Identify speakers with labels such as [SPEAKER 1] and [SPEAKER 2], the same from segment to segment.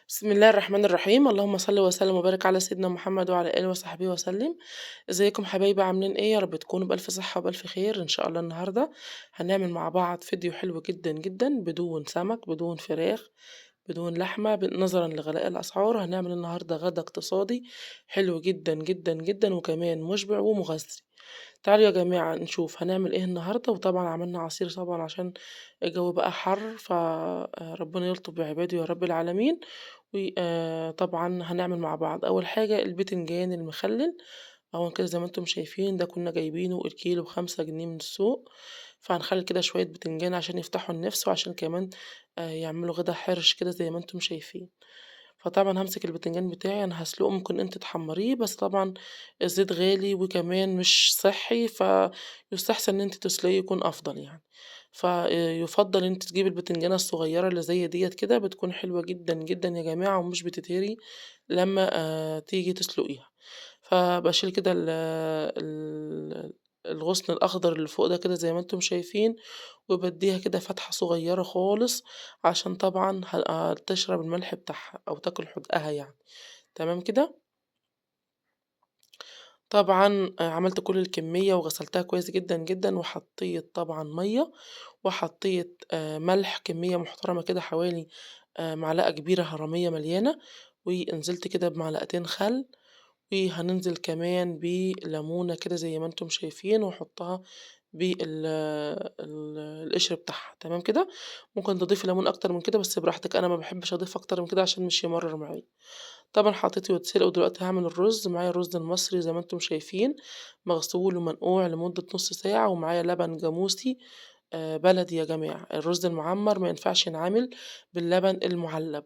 [SPEAKER 1] بسم الله الرحمن الرحيم، اللهم صل وسلم وبارك على سيدنا محمد وعلى آله وصحبه وسلم. ازيكم حبايبي عاملين ايه؟ يا رب تكونوا بألف صحة وبألف خير ان شاء الله. النهارده هنعمل مع بعض فيديو حلو جدا جدا، بدون سمك بدون فراخ بدون لحمة، نظرا لغلاء الأسعار. هنعمل النهارده غدا اقتصادي حلو جدا جدا جدا، وكمان مشبع ومغذي. تعالوا يا جماعة نشوف هنعمل ايه النهاردة. وطبعا عملنا عصير طبعا عشان الجو بقى حر، فربنا يلطف بعباده يا رب العالمين. وطبعا هنعمل مع بعض أول حاجة البتنجان المخلل. أهو كده زي ما انتم شايفين، ده كنا جايبينه الكيلو ب5 جنيه من السوق. فهنخلي كده شوية بتنجان عشان يفتحوا النفس، وعشان كمان يعملوا غدا حرش كده زي ما انتم شايفين. فطبعًا هامسك البتنجان بتاعي، أنا هاسلقه، ممكن أنتِ تحمّريه، بس طبعًا الزيت غالي وكمان مش صحّي، فيُستحسن إن أنتِ تسلقيه يكون أفضل يعني. يُفضّل إن أنتِ تجيبي البتنجانة الصغيّرة اللي زي ديّة كده، بتكون حلوة جدًا، جدًا يا جماعة، ومش بتتهري لمّا تيجي تسلقيها. فباشيل كده الغصن الأخضر اللي فوق ده كده زي ما أنتم شايفين، وبادّيها كده فتحة صغيّرة خالص، عشان طبعًا تشرب الملح بتاعها أو تاكل حُدقها يعني، تمام كده. طبعًا عملت كل الكمية وغسلتها كويس جدًا، جدًا، وحطيت طبعًا مَيّة، وحطيت ملح كمية محترمة كده، حوالي معلقة كبيرة هرمية مليانة، ونزلت كده بمعلقتين خل، وهننزل كمان بليمونة كده زي ما أنتم شايفين، واحطها القشر بتاعها، تمام كده. ممكن تضيفي ليمون أكتر من كده بس براحتك، أنا ما باحبش أضيف أكتر من كده عشان مش يمرر معايا. طبعًا حطيته يتسلق، ودلوقتي هاعمل الرز. معايا الرز المصري زي ما أنتم شايفين، مغسول ومنقوع لمدة نُص ساعة، ومعايا لبن جاموسي بلدي يا جماعة. الرز المعمّر ما ينفعش ينعمل باللبن المُعلّب،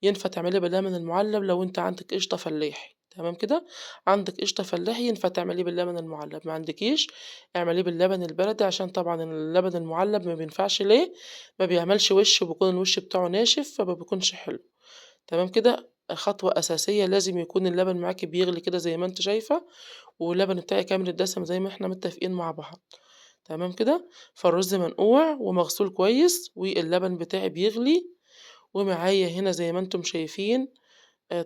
[SPEAKER 1] ينفع تعمليه باللبن المُعلّب لو أنتِ عندِك قشطة فلاحي، تمام كده. عندِك قشطة فلاحي ينفع تعمليه باللبن المُعلّب، ما عندكيش اعمليه باللبن البلدي، عشان طبعًا اللبن المُعلّب ما بينفعش ليه؟ ما بيعملش وِش، وبيكون الوِش بتاعه ناشف، فما بيكونش حلو، تمام كده. خطوة أساسية، لازم يكون اللبن معاكِ بيغلي كده زي ما أنتِ شايفة، واللبن بتاعي كامل الدسم زي ما إحنا متفقين مع بعض، تمام كده. فالرز منقوع ومغسول كويس، واللبن بتاعي بيغلي، ومعايا هنا زي ما أنتم شايفين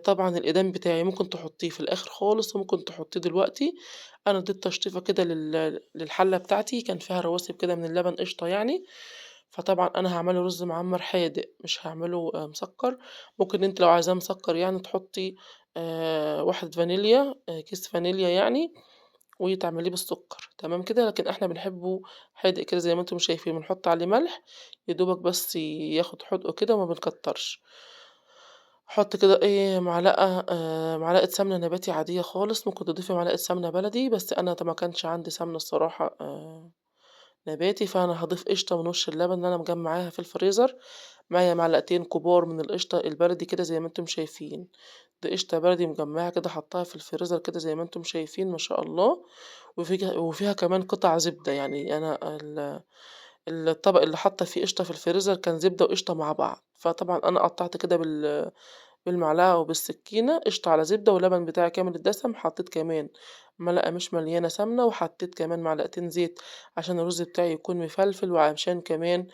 [SPEAKER 1] طبعًا الإيدام بتاعي ممكن تحطيه في الآخر خالص، وممكن تحطيه دلوقتي. أنا اديت تشطيفة كده للحلة بتاعتي، كان فيها رواسب كده من اللبن قشطة يعني. فطبعًا أنا هاعمله رز معمّر حادق، مش هاعمله مسكّر. ممكن أنتِ لو عايزاه مسكّر يعني تحطي واحدة فانيليا، كيس فانيليا يعني، وتعمليه بالسكر، تمام كده. لكن إحنا بنحبه حادق كده زي ما أنتم شايفين، بنحط عليه ملح يا دوبك بس ياخد حُدقه كده، وما بنكتّرش. أحط كده إيه معلقة سمنة نباتي عادية خالص، ممكن تضيفي معلقة سمنة بلدي، بس أنا ما كانش عندي سمنة الصراحة نباتي، فأنا هاضيف قشطة من وش اللبن اللي أنا مجمعاها في الفريزر. معايا معلقتين كبار من القشطة البلدي كده زي ما أنتم شايفين، دي قشطة بلدي مجمعاها كده حطاها في الفريزر كده زي ما أنتم شايفين ما شاء الله. وفيها كمان قطع زبدة، يعني أنا الطبق اللي حاطة فيه قشطة في الفريزر كان زبدة وقشطة مع بعض، فطبعًا أنا قطّعت كده بالمعلقة أو بالسكينة قشطة على زبدة، واللبن بتاعي كامل الدسم. حطيت كمان ملعقة مش مليانة سمنة، وحطيت كمان معلقتين زيت عشان الرز بتاعي يكون مفلفل، وعشان كمان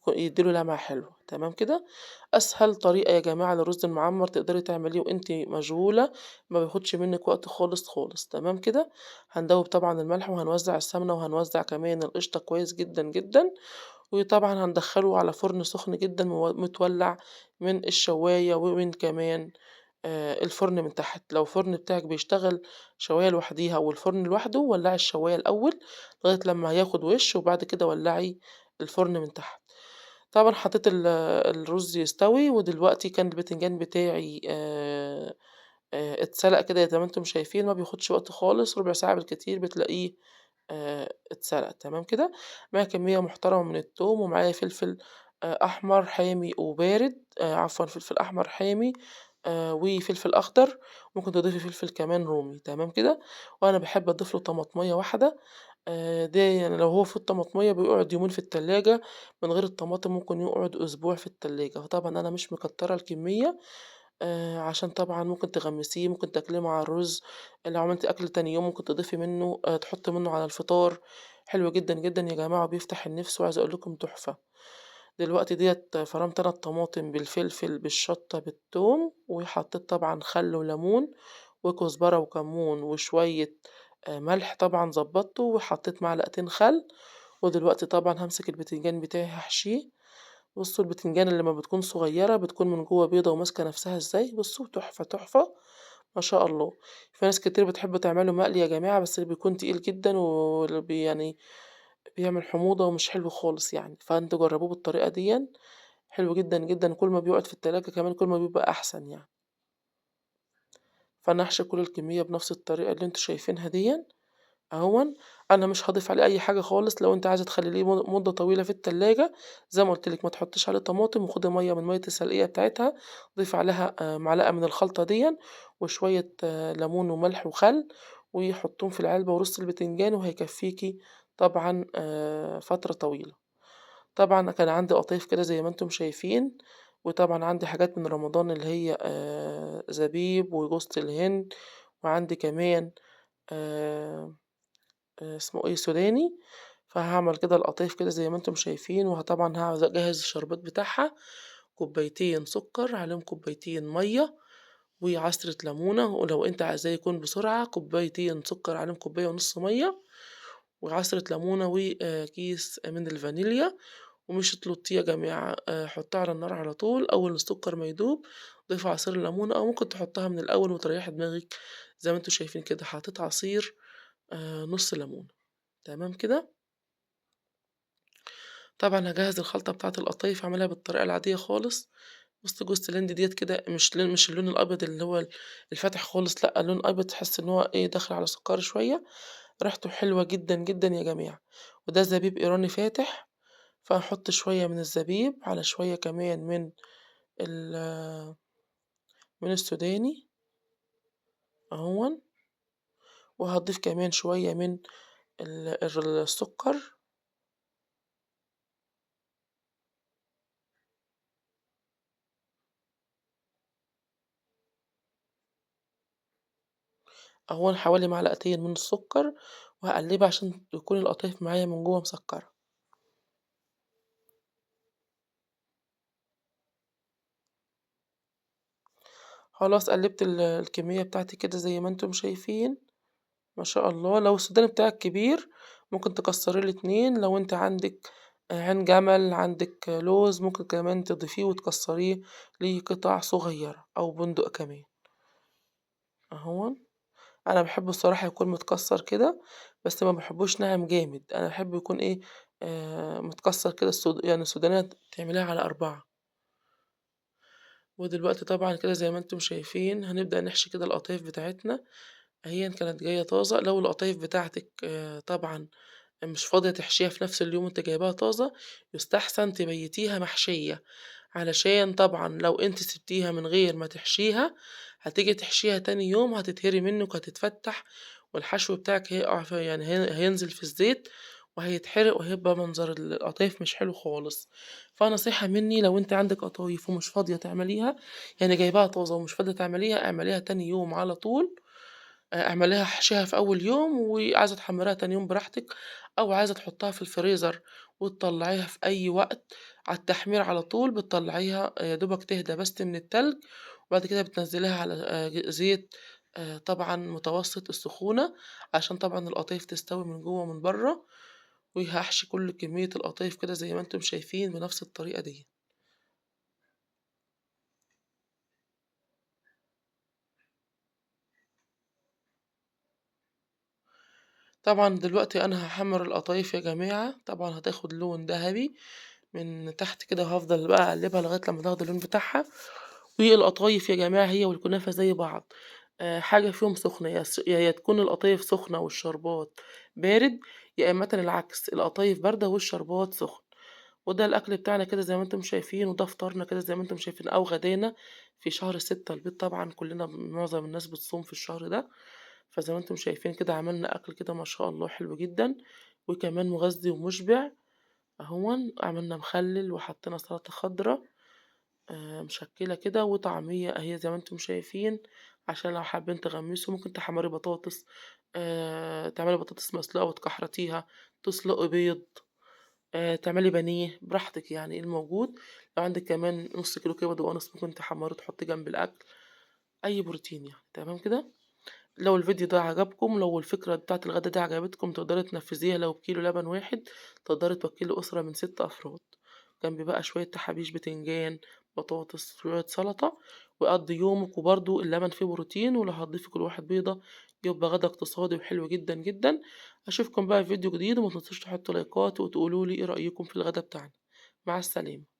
[SPEAKER 1] يدّي له لمعة حلوة، تمام كده. أسهل طريقة يا جماعة للرز المعمّر تقدري تعمليه وأنتِ مشغولة، ما بياخدش منِّك وقت خالص، خالص، تمام كده. هندوّب طبعًا الملح، وهنوزّع السمنة، وهنوزّع كمان القشطة كويس جدًا، جدًا. وطبعًا هندخّله على فرن سخن جدًا متولّع من الشواية، ومن كمان الفرن من تحت. لو الفرن بتاعِك بيشتغل شواية لوحديها والفرن لوحده، ولّعي الشواية الأول لغاية لمّا ياخد وِش، وبعد كده ولّعي الفرن من تحت. طبعًا حطيت الرز يستوي، ودلوقتي كان البتنجان بتاعي اتسلق كده زي ما أنتم شايفين، ما بياخدش وقت خالص، ربع ساعة بالكتير بتلاقيه اتسلق، تمام كده. معايا كمية محترمة من التوم، ومعايا فلفل أحمر حامي وبارد، عفوًا فلفل أحمر حامي وفلفل أخضر، ممكن تضيفي فلفل كمان رومي، تمام كده. وأنا باحب أضيف له طماطماية واحدة، ده يعني لو هو فيه الطماطمية بيقعد يومين في التلاجة، من غير الطماطم ممكن يقعد أسبوع في التلاجة. فطبعًا أنا مش مكترة الكمية عشان طبعًا ممكن تغمسيه، ممكن تاكليه مع الرز. لو عملتِ أكل تاني يوم ممكن تضيفي منه تحطي منه على الفطار. حلو جدًا، جدًا يا جماعة، وبيفتح النِفس، وعايزة أقول لكم تحفة. دلوقتي ديّة فرمت أنا الطماطم بالفلفل، بالشطة، بالتوم، وحطيت طبعًا خل وليمون وكزبرة وكمون وشوية ملح طبعًا ضبّطته، وحطيت معلقتين خل، ودلوقتي طبعًا هامسك البتنجان بتاعي هاحشيه. بُصّوا البتنجانة لمّا بتكون صغيّرة بتكون من جوّه بيضة وماسكة نَفْسها إزاي، بُصّوا تحفة، تحفة ما شاء الله. في ناس كتير بتحب تعمله مقلي يا جماعة، بس بيكون تقيل جدًا يعني بيعمل حموضة ومش حلو خالص يعني، فأنتم جرّبوه بالطريقة ديًّا، حلو جدًا، جدًا، كل ما بيقعد في التلاجة كمان كل ما بيبقى أحسن يعني. فأنا هاحشي كل الكمية بنَفْس الطريقة اللي أنتم شايفينها ديًّا. أهوًا، أنا مش هاضيف عليه أي حاجة خالص، لو أنتِ عايزة تخلّيه مدة طويلة في التلاجة زي ما قُلت لِك ما تحطّيش عليه طماطم، وخُدي مَيّة من مَيّة السلقية بتاعتها، ضيفي عليها معلقة من الخلطة ديًّا، وشوية ليمون وملح وخل، وحطّيهم في العلبة ورص البتنجان وهيكفّيكِ طبعًا فترة طويلة. طبعًا كان عندي قطايف كده زي ما أنتم شايفين، وطبعًا عندي حاجات من رمضان اللي هي زبيب وجوزة الهند، وعندي كمان آآ اسمه إيه، سوداني، فهاعمل كده القطايف كده زي ما أنتم شايفين، طبعًا أجهّز الشربات بتاعها، كوبايتين سكر، عليهم كوبايتين مَيّة، وعصرة ليمونة، ولو أنتِ عايزاه يكون بسرعة كوبايتين سكر عليهم كوباية ونُص مَيّة، وعصرة ليمونة كيس من الفانيليا، ومش تلطّيه يا جماعة، حطّيه على النار على طول، أول السكر ما يدوب ضيفي عصير الليمونة، أو ممكن تحطّها من الأول وتريّحي دماغِك زي ما أنتم شايفين كده، حطيت عصير نُص ليمونة، تمام كده؟ طبعًا هاجهّز الخلطة بتاعة القطايف أعملها بالطريقة العادية خالص. بُصّي جوزة الهند ديّة كده مش اللون الأبيض اللي هو الفاتح خالص، لأ لون أبيض تحسّي إن هو إيه داخل على سُكّري شوية، ريحته حلوة جدًا، جدًا يا جماعة. وده زبيب إيراني فاتح، فهاحط شوية من الزبيب على شوية كمان ال من السوداني أهوًا، وهاضيف كمان شوية من السكر. أهوًا حوالي معلقتين من السكر، وهاقلّبها عشان تكون القطايف معايا من جوّه مسكّرة. خلاص قلّبت الكمية بتاعتي كده زي ما أنتم شايفين، ما شاء الله. لو السوداني بتاعِك كبير ممكن تكسّريه ل2، لو أنتِ عندِك عين جمل، عندِك لوز، ممكن كمان تضيفيه وتكسّريه لقطع صغيّرة أو بندق كمان أهوًا. أنا باحبه الصراحة يكون متكسّر كده، بس ما باحبوش ناعم جامد، أنا باحبه يكون إيه، متكسّر كده يعني السودانية تعمليها على 4. ودلوقتي طبعًا كده زي ما أنتم شايفين هنبدأ نحشي كده القطايف بتاعتنا، أهيًا كانت جاية طازة. لو القطايف بتاعتِك طبعًا مش فاضية تحشيها في نفس اليوم وأنتِ جايباها طازة، يُستحسن تبيتيها محشية، علشان طبعًا لو أنتِ سِبتيها من غير ما تحشيها، هتيجي تحشيها تاني يوم هتتهري منِّك وهتتفتح، والحشو بتاعِك هيقع يعني هينزل في الزيت وهيتحرق وهيبقى منظر القطايف مش حلو خالص. فنصيحة مني لو أنتِ عندِك قطايف ومش فاضية تعمليها، يعني جايباها طازة ومش فاضية تعمليها، اعمليها تاني يوم على طول. اعمليها احشيها في أول يوم، وعايزة تحمّريها تاني يوم براحتك، أو عايزة تحطّها في الفريزر وتطلّعيها في أي وقت على التحمير على طول، بتطلّعيها يا دوبك تهدى بس من التلج، وبعد كده بتنزّليها على زيت طبعًا متوسط السخونة، عشان طبعًا القطايف تستوي من جوّه ومن برّه. وهاحشي كل كمية القطايف كده زي ما أنتم شايفين بنفس الطريقة ديّة. طبعًا دلوقتي أنا هاحمّر القطايف يا جماعة، طبعًا هتاخد لون دهبي من تحت كده، وهافضل بقى أقلّبها لغاية لمّا تاخد اللون بتاعها. والقطايف يا جماعة هي والكنافة زي بعض، حاجة فيهم سخنة، يا تكون القطايف سخنة والشربات بارد، يا إمّةً العكس القطايف باردة والشربات سخن. وده الأكل بتاعنا كده زي ما أنتم شايفين، وده فطارنا كده زي ما أنتم شايفين أو غدانا في شهر 6 البيض طبعًا كلّنا معظم الناس بتصوم في الشهر ده، فزي ما أنتم شايفين كده عملنا أكل كده ما شاء الله حلو جدًا، وكمان مغذي ومُشبع أهوًا. عملنا مخلِّل وحطينا سلطة خضرا مشكّلة كده، وطعمية أهي زي ما أنتم شايفين، عشان لو حابين تغمّسوا ممكن تحمّري بطاطس، تعملي بطاطس مسلوقة وتكحرتيها، تسلقي بيض، تعملي بانيه براحتك يعني الموجود، لو عندِك كمان نُص كيلو كبد وقوانص ممكن تحمّري وتحطّيه جنب الأكل، أي بروتين يعني، تمام كده؟ لو الفيديو ده عجبكم، لو الفكرة بتاعة الغدا دي عجبتكم تقدري تنفّذيها لو بكيلو لبن واحد تقدري توكّلي أسرة من 6 أفراد، جنب بقى شوية تحابيش بتنجان، بطاطس، شوية سلطة، ويقضّي يومِك وبرضه اللبن فيه بروتين، ولو هتضيفي كل واحد بيضة يبقى غدا اقتصادي وحلو جدًا، جدًا. أشوفكم بقى في فيديو جديد وما تنسوش تحطّوا لايكات وتقولوا لي إيه رأيكم في الغدا بتاعنا، مع السلامة.